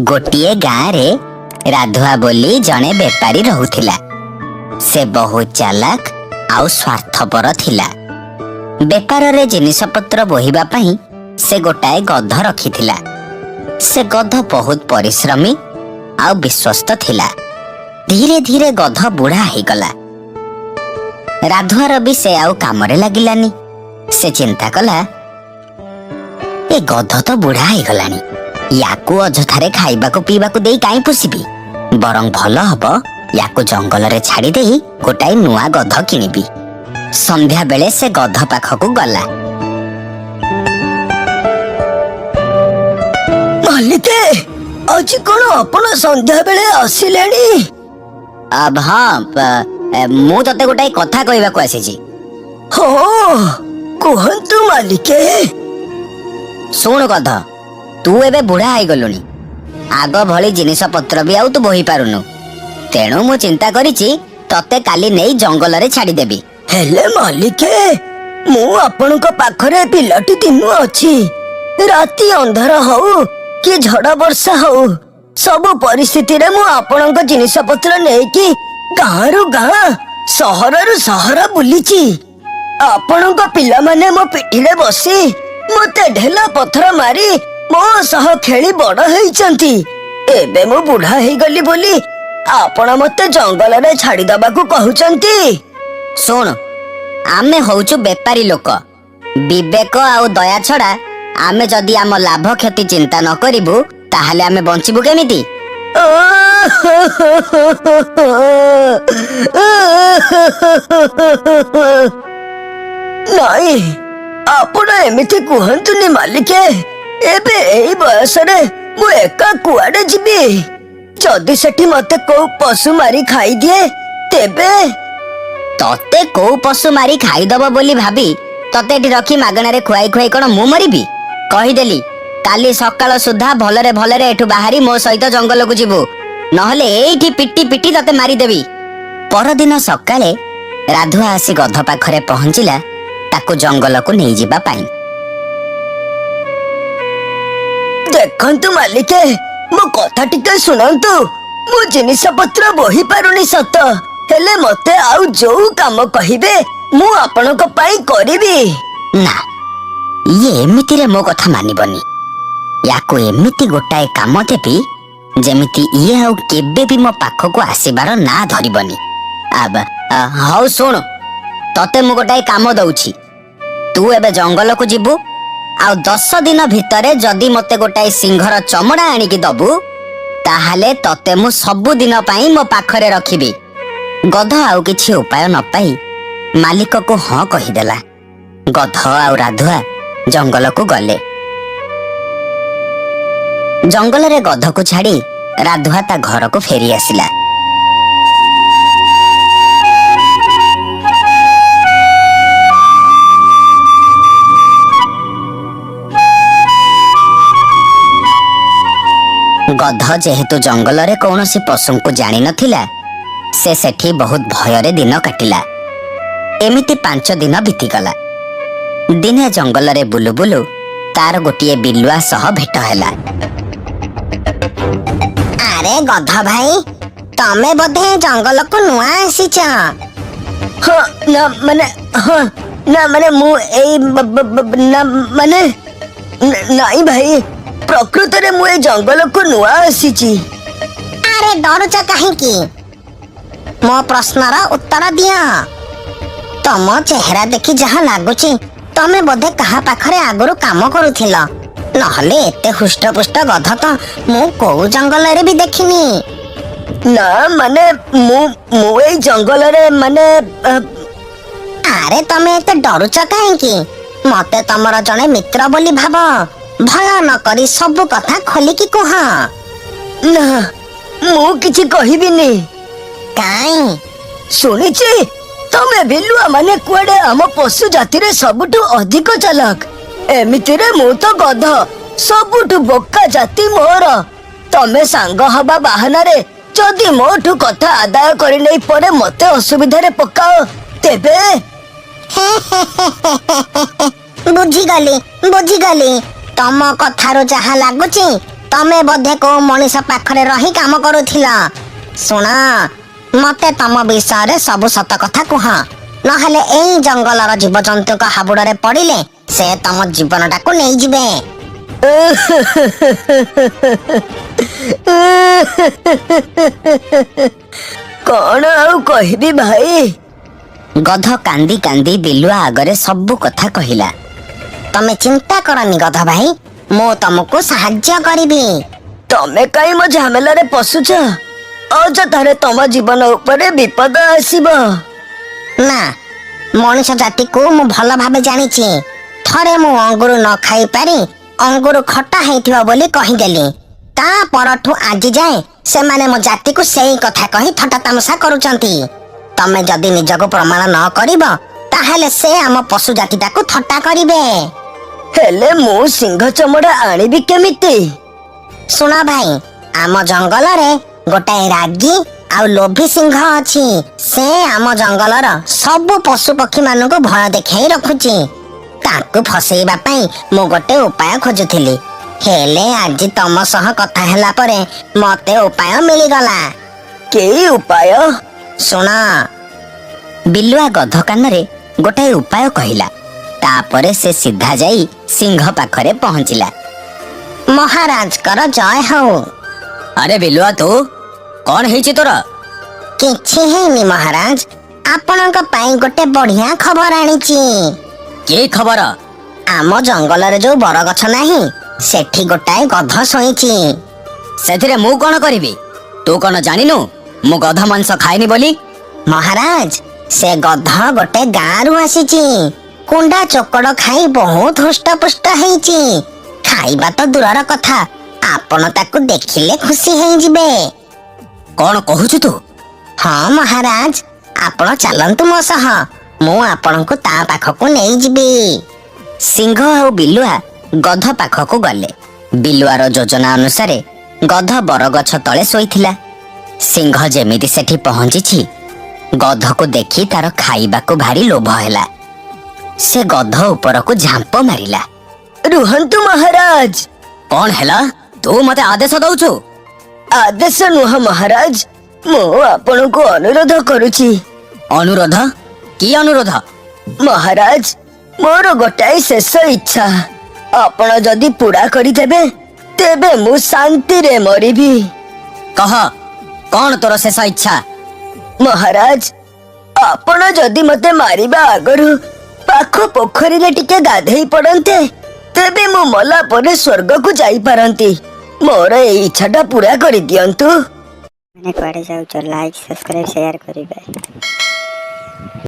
गोटिए गाँव रे राधुआ बोली जड़े बेपारी रहुथिला। से बहुत चालाक आउ स्वार्थपर थिला। बेपार रे जिनिस पत्र बोहिबा पई से गोटाए गध रखिथिला। से गध बहुत परिश्रमी आउ विश्वस्त थिला। धीरे धीरे गध बुढ़ा हो गला। राधुआर भी से आउ कामरे लागिलानी। से चिंता कला ए गध तो बुढ़ा हो गलानी, याकू अजथारे खाइबाकू पीबाकू देई काई पोसिबी, बरं भल हबो याकू जंगल रे छाड़ी देई गोटाए नुआ गध किनिबी। संध्या बेले से गध पाखकू गला। मालिके आज कोन अपन संध्या बेले आसिलेनी? अब हाँ, मु तते गोटाए कथा कहबाकू आसीची। हो कहंतु मालिके। सुन गध, तू एबे बुढ़ा हो गलुनी। आग भली जिनिस पत्र भी आउ तू बोही पारुनु। तेणु मु चिंता करिची तते काली नेई जंगल रे छाड़ी देबी। हेले मालिके, मु आपनक पाखरे पिलाटी दिनु अछि। राती अंधार हौ कि झड़ वर्षा हौ, सब परिस्थिति रे मु आपनक जिनिस पत्र नेकी गाँरु गाँ सहररु सहर बुलिची। आपनक पिला माने मो पिठिरे बसी मते ढेला पत्थर मारी मो सह खेली बड़ हेइचंती। एबे मु बुढ़ा हेइ गली बोली आपण मते जंगल रे छाड़ी दबाकू कहउचंती। सुन, आमे होउचु बेपारी लोक। विवेक आउ दया छड़ा आमे जदि आम लाभ क्षति चिंता न करिबु ताहाले आमे बंचिबु केमिति? नाई, आपण एमिति कुहंतुनी मालिके। एबे एई बयस रे मु एका कुआडे जिबी? जदि सेठी मते को पशु मारी खाई दिए तेबे? तते को पशु मारी खाईदब बोली भाबी तते एठी रखी मागଣା रे खुआई खुआई कोन मु मरिबी? कहिदेली काली सकाळ सुधा भलरे भलरे एठु बाहरी मो सहित जंगल को जिबु, नहले एठी पिटी पिटी तते मारी देबी। परदिन सकाळे राधुआ आसी गध पाखरे पहुंचिला ताकू जंगल को नहीं जिबा पाई। देखंतु मालिके, मो कथा टिके सुनंतु। मो जिनिस पत्र बोही पारुनी सत, हेले मते आउ जो काम कहिबे मु आपनक पाई करिबी। ना, ये एमिति रे मो कथा मानिबनी। याकू एमिति गोटाए काम देबी जेमिति ये आउ केबे भी मो पाखकू आसीबार ना धरिबनी। अब हौ सुन, तते मु गोटाए काम दउछि। तू एबे जंगल को जिबु आउ 10 दिन भितरे जदि मते गोटाए सिंहर चमड़ा आनिकी दबु ताहाले तते मु सबु दिन पाई मो पाखरे रखिबी। गध आउ किछि उपाय न पाई मालिक को हाँ कहिदेला। गध आउ राधुआ जंगल को गले। जंगल रे गध को छाड़ी राधुआ ता घर को फेरी आसिला। गध जेहेतु जंगल रे कौनसी पशु को जानी नथिला, से सेठी बहुत भय दिन काटिला। एमिति 5 दिन बीतीगला। दिने जंगल रे बुलु बुलु तार गोटिए बिलुआ सह भेट हैला। अरे गध भाई, तमे बोधे जंगल को नुआ आसीच? हाँ ना माने, हाँ ना माने मु एई ना माने नाई भाई, प्रकृत रे मु ए जंगल को नुआ आसीची। अरे डरुच काहेकी? मो प्रश्नर उत्तर दिया। तम चेहरा देखि जहा लागुची तमे बोधे कहा पाखरे आगुरु काम करुथिल, नहले एते हुष्टपुष्ट गध तो मु को जंगल रे भी देखिनी। ना माने मु ए जंगल रे माने अरे तमे एते डरुच काहेकी? मते तमर जने मित्र बोली भाब। भय न करी सब कथा खोली की कह। ना, मु किछि कहिबिनी। काई? सुनिछि तमे बिलुआ माने कुआडे हम पशु जाति रे सबुठु अधिक चालाक। एमिति रे मु तो गध, सबुठु बोका जाति मोर। तमे सांग हबा बाहाना रे जदि मोठु कथा आदाय करि नै परे मते असुविधा रे पकाओ तेबे? बुझी गली तम कथारो जहा लागुची तमे बोधे को मनीष पाखरे रही काम करुथिल। सुन मते तम विषय सब सत कथा कुह नहले एई जंगलर जीवजंतु का हाबुड़े पड़िले से तम जीवनटा को नहीं जिबे। कौन आउ कहबी भाई। गध कांदी कांदी बिलुआ आगरे सब कथा कहिला। तमे चिंता करनी गध भाई, मु तुमको साहाय्य करिबी। तमे कई मो झमेला रे पसुछ अजथारे तम जीवन उपरे विपद आसीबो ना मनुष्य जाति को मु भल भाबे जानिछि। थरे मु अंगुर न खाई पारी अंगुर खटा हेतिबा बोली कहिदेली। ता परठु आज जाए से माने मो जाति को सेही कथा कहि थटा तमसा करूचंती। तमे जदी निजको प्रमाण न करिबो ताहेले से आम पशु जातिटा को थट्टा करिवे। हेले मु सिंह चमड़ा आनिबी केमिति। सुन भाई आम जंगल रे गोटाए रागी आउ लोभी सिंह अछि। से आम जंगलर सब पशु पक्षी मानु को भय देखाई रखुची। ताकू फसेइबा पई मु गोटे उपाय खोजुथिली। हेले आज तम सह कथा हैला परे मते उपाय मिली गला। के उपाय? सुन बिलुआ गध काନରେ गोटे उपाय कहिला। तापरे से सीधा जाई सिंह पाखरे पहुंचिला। महाराज कर जय हो। अरे बिलुआ तू कौन हेची तोरा? किछि हेनी महाराज, आपनक पाई गोटे बढ़िया खबर आनिची। के खबर? आम जंगल रे जो बर गछ नाही सेठी गोटाए गध सोईची। सेथिरे मु कोन करिवि? तू कोन जानिनु मु गध मांस खाइनी बोली? महाराज से गध गोटे गाँ रु आसीची। कुंडा चोकड़ खाई बहुत हृष्टपुष्ट हेची। खाइबा तो दूरर कथा आपण ताकू देखिले खुशी हेई जिबे। कौन कहूछु तू? हाँ महाराज आपण चलंतु मो सह, मु आपनकु ता पाखकु नेई जिबी। सिंह और बिलुआ गध पाखकु गले। बिलुआर योजना अनुसार गध बरगछ तले शोइथिला। सिंह जेमिति सेठी पहुंचीछि गध को देखी तार खाइबाकु भारी लोभ हैला। से गध उपरकु झांप मारिला। रुहंतु महाराज। कौन हैला? तू मते आदेश दउछु? आदेश नुह महाराज, मु आपनकु अनुरोध करूची। अनुरोध? की अनुरोध? महाराज मोर गोटाए शेष इच्छा आपण जदि पूरा करिदेबे तेबे मु शांति रे मरिबी। कह कौन तोर शेष इच्छा? महाराज आपण जदि मते मारिबा आगरु पाख पोखरी रे टिके गाधेई पड़न्ते तेबे मु मला परे स्वर्ग को जाई पारंती। मोर ए इच्छाटा पूरा करि दियंतु। मैंने कुआडे जाउछ लाइक सब्सक्राइब शेयर करिबे।